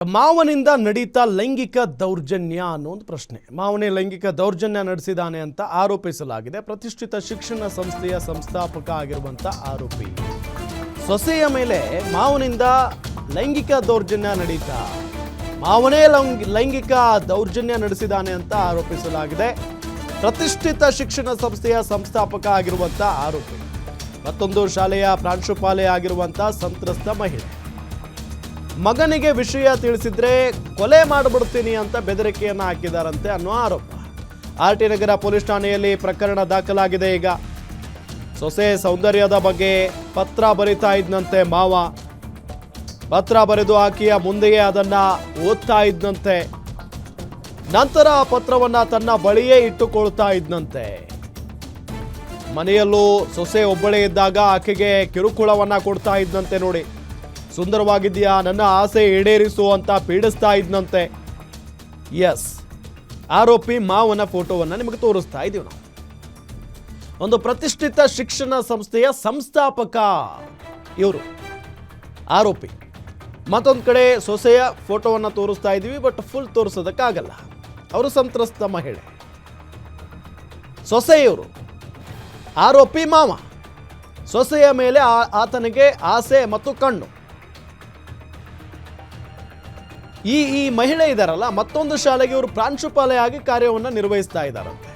ಮಾವನಿಂದ ನಡೀತಾ ಲೈಂಗಿಕ ದೌರ್ಜನ್ಯ ಅನ್ನೋ ಒಂದು ಪ್ರಶ್ನೆ. ಮಾವನೇ ಲೈಂಗಿಕ ದೌರ್ಜನ್ಯ ನಡೆಸಿದಾನೆ ಅಂತ ಆರೋಪಿಸಲಾಗಿದೆ. ಪ್ರತಿಷ್ಠಿತ ಶಿಕ್ಷಣ ಸಂಸ್ಥೆಯ ಸಂಸ್ಥಾಪಕ ಆಗಿರುವಂತ ಆರೋಪಿ ಸೊಸೆಯ ಮೇಲೆ ಮಾವನಿಂದ ಲೈಂಗಿಕ ದೌರ್ಜನ್ಯ ನಡೀತಾ ಮಾವನೇ ಲೈಂಗಿಕ ದೌರ್ಜನ್ಯ ನಡೆಸಿದಾನೆ ಅಂತ ಆರೋಪಿಸಲಾಗಿದೆ. ಪ್ರತಿಷ್ಠಿತ ಶಿಕ್ಷಣ ಸಂಸ್ಥೆಯ ಸಂಸ್ಥಾಪಕ ಆಗಿರುವಂತ ಆರೋಪಿ ಮತ್ತೊಂದು ಶಾಲೆಯ ಪ್ರಾಂಶುಪಾಲೆ ಆಗಿರುವಂತ ಸಂತ್ರಸ್ತ ಮಹಿಳೆ ಮಗನಿಗೆ ವಿಷಯ ತಿಳಿಸಿದ್ರೆ ಕೊಲೆ ಮಾಡಿಬಿಡ್ತೀನಿ ಅಂತ ಬೆದರಿಕೆಯನ್ನು ಹಾಕಿದಾರಂತೆ ಅನ್ನೋ ಆರೋಪ. ಆರ್ಟಿ ನಗರ ಪೊಲೀಸ್ ಠಾಣೆಯಲ್ಲಿ ಪ್ರಕರಣ ದಾಖಲಾಗಿದೆ. ಈಗ ಸೊಸೆ ಸೌಂದರ್ಯದ ಬಗ್ಗೆ ಪತ್ರ ಬರಿತಾ ಇದ್ದಂತೆ ಮಾವ, ಪತ್ರ ಬರೆದು ಆಕೆಯ ಮುಂದೆಯೇ ಅದನ್ನ ಓದ್ತಾ ಇದ್ದಂತೆ. ನಂತರ ಆ ಪತ್ರವನ್ನ ತನ್ನ ಬಳಿಯೇ ಇಟ್ಟುಕೊಳ್ತಾ ಇದ್ದಂತೆ. ಮನೆಯಲ್ಲೂ ಸೊಸೆ ಒಬ್ಬಳೇ ಇದ್ದಾಗ ಆಕೆಗೆ ಕಿರುಕುಳವನ್ನ ಕೊಡ್ತಾ ಇದ್ದಂತೆ. ನೋಡಿ, ಸುಂದರವಾಗಿದೆಯಾ, ನನ್ನ ಆಸೆ ಈಡೇರಿಸು ಅಂತ ಪೀಡಿಸ್ತಾ ಇದ್ದಂತೆ. ಎಸ್, ಆರೋಪಿ ಮಾವನ ಫೋಟೋವನ್ನು ನಿಮಗೆ ತೋರಿಸ್ತಾ ಇದ್ದೀವಿ ನಾವು. ಒಂದು ಪ್ರತಿಷ್ಠಿತ ಶಿಕ್ಷಣ ಸಂಸ್ಥೆಯ ಸಂಸ್ಥಾಪಕ ಇವರು ಆರೋಪಿ. ಮತ್ತೊಂದು ಕಡೆ ಸೊಸೆಯ ಫೋಟೋವನ್ನು ತೋರಿಸ್ತಾ ಇದ್ದೀವಿ, ಬಟ್ ಫುಲ್ ತೋರಿಸೋದಕ್ಕಾಗಲ್ಲ. ಅವರು ಸಂತ್ರಸ್ತ ಮಹಿಳೆ, ಸೊಸೆಯವರು, ಆರೋಪಿ ಮಾವ. ಸೊಸೆಯ ಮೇಲೆ ಆತನಿಗೆ ಆಸೆ ಮತ್ತು ಕಣ್ಣು. ಈ ಮಹಿಳೆ ಇದ್ದಾರಲ್ಲ, ಮತ್ತೊಂದು ಶಾಲೆಗೆ ಇವರು ಪ್ರಾಂಶುಪಾಲೆಯಾಗಿ ಕಾರ್ಯವನ್ನು ನಿರ್ವಹಿಸ್ತಾ ಇದ್ದಾರಂತೆ.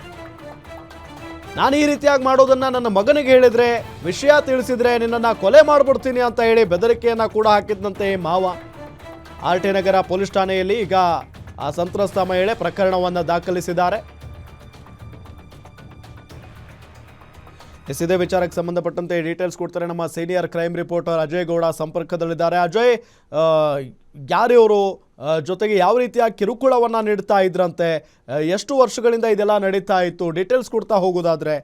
ನಾನು ಈ ರೀತಿಯಾಗಿ ಮಾಡೋದನ್ನ ನನ್ನ ಮಗನಿಗೆ ಹೇಳಿದ್ರೆ, ವಿಷಯ ತಿಳಿಸಿದ್ರೆ ನಿನ್ನನ್ನು ಕೊಲೆ ಮಾಡಿಬಿಡ್ತೀನಿ ಅಂತ ಹೇಳಿ ಬೆದರಿಕೆಯನ್ನ ಕೂಡ ಹಾಕಿದ್ದಂತೆ ಮಾವ. ಆರ್ಟಿ ನಗರ ಪೊಲೀಸ್ ಠಾಣೆಯಲ್ಲಿ ಈಗ ಆ ಸಂತ್ರಸ್ತ ಮಹಿಳೆ ಪ್ರಕರಣವನ್ನು ದಾಖಲಿಸಿದ್ದಾರೆ. ಇದೇ ವಿಚಾರಕ್ಕೆ ಸಂಬಂಧಪಟ್ಟಂತೆ ಡೀಟೇಲ್ಸ್ ಕೊಡ್ತಾರೆ ನಮ್ಮ senior crime reporter Ajay Gowda ಸಂಪರ್ಕದಲ್ಲಿದ್ದಾರೆ. ಅಜಯ್, ಯಾರಿವರು, ಜೊತೆಗೆ ಯಾವ ರೀತಿಯ ಕಿರುಕುಳವನ್ನು ನೀಡ್ತಾ ಇದ್ರಂತೆ, ಎಷ್ಟು ವರ್ಷಗಳಿಂದ ಇದೆಲ್ಲ ನಡೀತಾ ಇತ್ತು, ಡೀಟೇಲ್ಸ್ ಕೊಡ್ತಾ ಹೋಗೋದಾದ್ರೆ?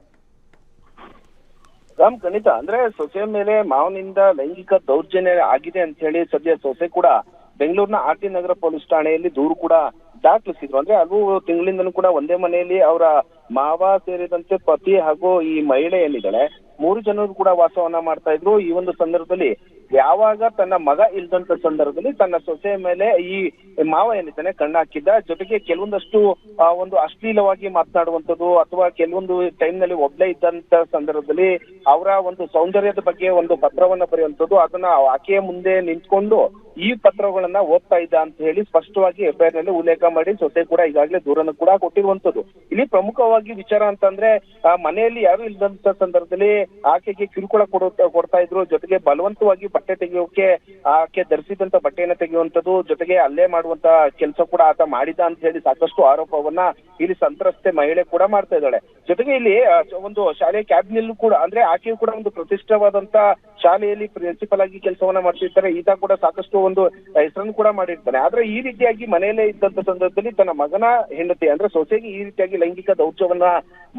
ರಾಮ್, ಖಂಡಿತ. ಅಂದ್ರೆ ಸೊಸೆ ಮೇಲೆ ಮಾವನಿಂದ ಲೈಂಗಿಕ ದೌರ್ಜನ್ಯ ಆಗಿದೆ ಅಂತ ಹೇಳಿ ಸದ್ಯ ಸೊಸೆ ಕೂಡ ಬೆಂಗಳೂರಿನ ಆರ್ಟಿ ನಗರ ಪೊಲೀಸ್ ಠಾಣೆಯಲ್ಲಿ ದೂರು ಕೂಡ ದಾಖಲಿಸಿದ್ರು. ಅಂದ್ರೆ ಹಲವು ತಿಂಗಳಿಂದಲೂ ಕೂಡ ಒಂದೇ ಮನೆಯಲ್ಲಿ ಅವರ ಮಾವ ಸೇರಿದಂತೆ ಪತಿ ಹಾಗೂ ಈ ಮಹಿಳೆ ಏನಿದ್ದಾಳೆ 3 ಜನರು ಕೂಡ ವಾಸವನ್ನ ಮಾಡ್ತಾ ಇದ್ರು. ಈ ಒಂದು ಸಂದರ್ಭದಲ್ಲಿ ಯಾವಾಗ ತನ್ನ ಮಗ ಇಲ್ದಂತ ಸಂದರ್ಭದಲ್ಲಿ ತನ್ನ ಸೊಸೆಯ ಮೇಲೆ ಈ ಮಾವ ಏನಿದ್ದಾನೆ ಕಣ್ಣು ಹಾಕಿದ್ದ. ಜೊತೆಗೆ ಕೆಲವೊಂದಷ್ಟು ಒಂದು ಅಶ್ಲೀಲವಾಗಿ ಮಾತನಾಡುವಂಥದ್ದು ಅಥವಾ ಕೆಲವೊಂದು ಟೈಮ್ ನಲ್ಲಿ ಒಬ್ಳೆ ಇದ್ದಂತ ಸಂದರ್ಭದಲ್ಲಿ ಅವರ ಒಂದು ಸೌಂದರ್ಯದ ಬಗ್ಗೆ ಒಂದು ಪತ್ರವನ್ನ ಬರೆಯುವಂಥದ್ದು, ಅದನ್ನ ಆಕೆಯ ಮುಂದೆ ನಿಂತ್ಕೊಂಡು ಈ ಪತ್ರಗಳನ್ನ ಓದ್ತಾ ಇದ್ದ ಅಂತ ಹೇಳಿ ಸ್ಪಷ್ಟವಾಗಿ ಎಫ್ಐಆರ್ ನಲ್ಲಿ ಉಲ್ಲೇಖ ಮಾಡಿ ಸೊಸೆ ಕೂಡ ಈಗಾಗಲೇ ದೂರನ್ನು ಕೂಡ ಕೊಟ್ಟಿರುವಂತದ್ದು. ಇಲ್ಲಿ ಪ್ರಮುಖವಾಗಿ ವಿಚಾರ ಅಂತಂದ್ರೆ, ಮನೆಯಲ್ಲಿ ಯಾರು ಇಲ್ಲದಂತ ಸಂದರ್ಭದಲ್ಲಿ ಆಕೆಗೆ ಕಿರುಕುಳ ಕೊಡ್ತಾ ಇದ್ರು. ಜೊತೆಗೆ ಬಲವಂತವಾಗಿ ಬಟ್ಟೆ ತೆಗೆಯೋಕೆ ಆಕೆ ಧರಿಸಿದಂತ ಬಟ್ಟೆಯನ್ನ ತೆಗೆಯುವಂಥದ್ದು, ಜೊತೆಗೆ ಅಲ್ಲೇ ಮಾಡುವಂತ ಕೆಲಸ ಕೂಡ ಆತ ಮಾಡಿದ ಅಂತ ಹೇಳಿ ಸಾಕಷ್ಟು ಆರೋಪವನ್ನ ಇಲ್ಲಿ ಸಂತ್ರಸ್ತೆ ಮಹಿಳೆ ಕೂಡ ಮಾಡ್ತಾ ಇದ್ದಾಳೆ. ಜೊತೆಗೆ ಇಲ್ಲಿ ಒಂದು ಶಾಲೆಯ ಕ್ಯಾಬಿನಲ್ಲೂ ಕೂಡ, ಅಂದ್ರೆ ಆಕೆಯು ಕೂಡ ಒಂದು ಪ್ರತಿಷ್ಠಿತವಾದಂತ ಶಾಲೆಯಲ್ಲಿ ಪ್ರಿನ್ಸಿಪಲ್ ಆಗಿ ಕೆಲಸವನ್ನ ಮಾಡ್ತಿರ್ತಾರೆ. ಈತ ಕೂಡ ಸಾಕಷ್ಟು ಒಂದು ಹೆಸರನ್ನು ಕೂಡ ಮಾಡಿರ್ತಾನೆ. ಆದ್ರೆ ಈ ರೀತಿಯಾಗಿ ಮನೆಯಲ್ಲೇ ಇದ್ದಂತ ಸಂದರ್ಭದಲ್ಲಿ ತನ್ನ ಮಗನ ಹೆಂಡತಿ ಅಂದ್ರೆ ಸೊಸೆಗೆ ಈ ರೀತಿಯಾಗಿ ಲೈಂಗಿಕ ದೌರ್ಜನ್ಯವನ್ನ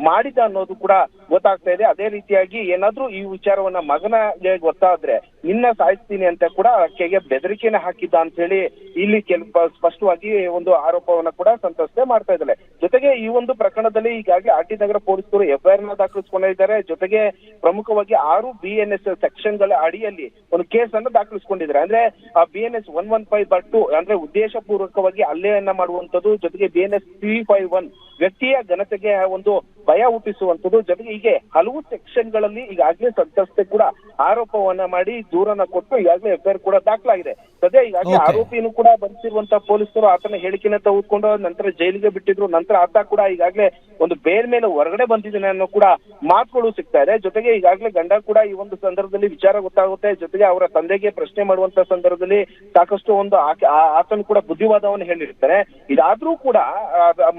ಮಾಡಿದ ಅನ್ನೋದು ಕೂಡ ಗೊತ್ತಾಗ್ತಾ ಇದೆ. ಅದೇ ರೀತಿಯಾಗಿ ಏನಾದ್ರೂ ಈ ವಿಚಾರವನ್ನ ಮಗನಿಗೆ ಗೊತ್ತಾದ್ರೆ ನಿನ್ನ ಸಾಯಿಸ್ತೀನಿ ಅಂತ ಕೂಡ ಆಕೆಗೆ ಬೆದರಿಕೆನ ಹಾಕಿದ್ದ ಅಂತ ಹೇಳಿ ಇಲ್ಲಿ ಸ್ಪಷ್ಟವಾಗಿ ಒಂದು ಆರೋಪವನ್ನ ಕೂಡ ಸಂತ್ರಸ್ತೆ ಮಾಡ್ತಾ ಇದ್ದಾಳೆ. ಜೊತೆಗೆ ಈ ಒಂದು ಪ್ರಕರಣದಲ್ಲಿ ಈಗಾಗಲೇ ಆರ್ಟಿ ನಗರ ಪೊಲೀಸರು ಎಫ್ಐಆರ್ ನ ದಾಖಲಿಸಿಕೊಂಡಿದ್ದಾರೆ. ಜೊತೆಗೆ ಪ್ರಮುಖವಾಗಿ 6 BNS ಸೆಕ್ಷನ್ ಗಳ ಅಡಿಯಲ್ಲಿ ಒಂದು ಕೇಸ್ ಅನ್ನು ದಾಖಲಿಸಿಕೊಂಡಿದ್ದಾರೆ. ಅಂದ್ರೆ BNS 115/2 ಅಂದ್ರೆ ಉದ್ದೇಶ ಪೂರ್ವಕವಾಗಿ ಹಲ್ಲೆಯನ್ನ ಮಾಡುವಂತದ್ದು, ಜೊತೆಗೆ BNS 351 ವ್ಯಕ್ತಿಯ ಘನತೆಗೆ ಒಂದು ಭಯ ಹುಟ್ಟಿಸುವಂತದ್ದು. ಜೊತೆಗೆ ಹೀಗೆ ಹಲವು ಸೆಕ್ಷನ್ ಗಳಲ್ಲಿ ಈಗಾಗಲೇ ಸಂತ್ರಸ್ತೆ ಕೂಡ ಆರೋಪವನ್ನ ಮಾಡಿ ದೂರನ್ನ ಕೊಟ್ಟು ಈಗಾಗಲೇ ಎಫ್ಐಆರ್ ಕೂಡ ದಾಖಲಾಗಿದೆ. ಸದ್ಯ ಈಗಾಗಲೇ ಆರೋಪಿಯನ್ನು ಕೂಡ ಬಂಧಿಸಿರುವಂತಹ ಪೊಲೀಸರು ಆತನ ಹೇಳಿಕೆನ ತೆಗೆದುಕೊಂಡು ನಂತರ ಜೈಲಿಗೆ ಬಿಟ್ಟಿದ್ರು. ನಂತರ ಆತ ಕೂಡ ಈಗಾಗಲೇ ಒಂದು ಬೇಲ್ ಮೇಲೆ ಹೊರಗಡೆ ಬಂದಿದ್ದಾನೆ ಅನ್ನೋ ಕೂಡ ಮಾತುಗಳು ಸಿಗ್ತಾ ಇದೆ. ಜೊತೆಗೆ ಈಗಾಗಲೇ ಗಂಡ ಕೂಡ ಈ ಒಂದು ಸಂದರ್ಭದಲ್ಲಿ ವಿಚಾರ ಗೊತ್ತಾಗುತ್ತೆ. ಜೊತೆಗೆ ಅವರ ತಂದೆಗೆ ಪ್ರಶ್ನೆ ಮಾಡುವಂತ ಸಂದರ್ಭದಲ್ಲಿ ಸಾಕಷ್ಟು ಒಂದು ಆತನು ಕೂಡ ಬುದ್ಧಿವಾದವನ್ನು ಹೇಳಿರ್ತಾರೆ. ಇದಾದ್ರೂ ಕೂಡ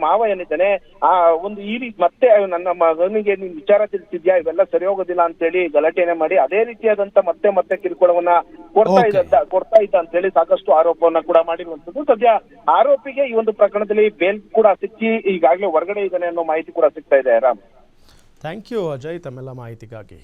ಮಾವ ಏನಿದ್ದಾನೆ ಒಂದು ಈ ರೀತಿ ಮತ್ತೆ ನನ್ನ ಮಗನಿಗೆ ನೀನ್ ವಿಚಾರ ತಿಳಿಸಿದ್ಯಾ, ಇವೆಲ್ಲ ಸರಿ ಹೋಗೋದಿಲ್ಲ ಅಂತ ಹೇಳಿ ಗಲಾಟೆನೆ ಮಾಡಿ ಅದೇ ರೀತಿಯಾದಂತ ಮತ್ತೆ ಕಿರುಕುಳವನ್ನ ಕೊಡ್ತಾ ಇದ್ದ ಅಂತ ಹೇಳಿ ಸಾಕಷ್ಟು ಆರೋಪವನ್ನ ಕೂಡ ಮಾಡಿರುವಂತದ್ದು. ಸದ್ಯ ಆರೋಪಿಗೆ ಈ ಒಂದು ಪ್ರಕರಣದಲ್ಲಿ ಬೇಲ್ ಕೂಡ ಸಿಕ್ಕಿ ಈಗಾಗಲೇ ಹೊರಗಡೆ ಇದ್ದಾನೆ ಅನ್ನೋ ಮಾಹಿತಿ ಕೂಡ ಸಿಗ್ತಾ ಇದೆ. ರಾಮ್, ಥ್ಯಾಂಕ್ ಯು ಅಜಯ್ ತಮ್ಮೆಲ್ಲ ಮಾಹಿತಿಗಾಗಿ.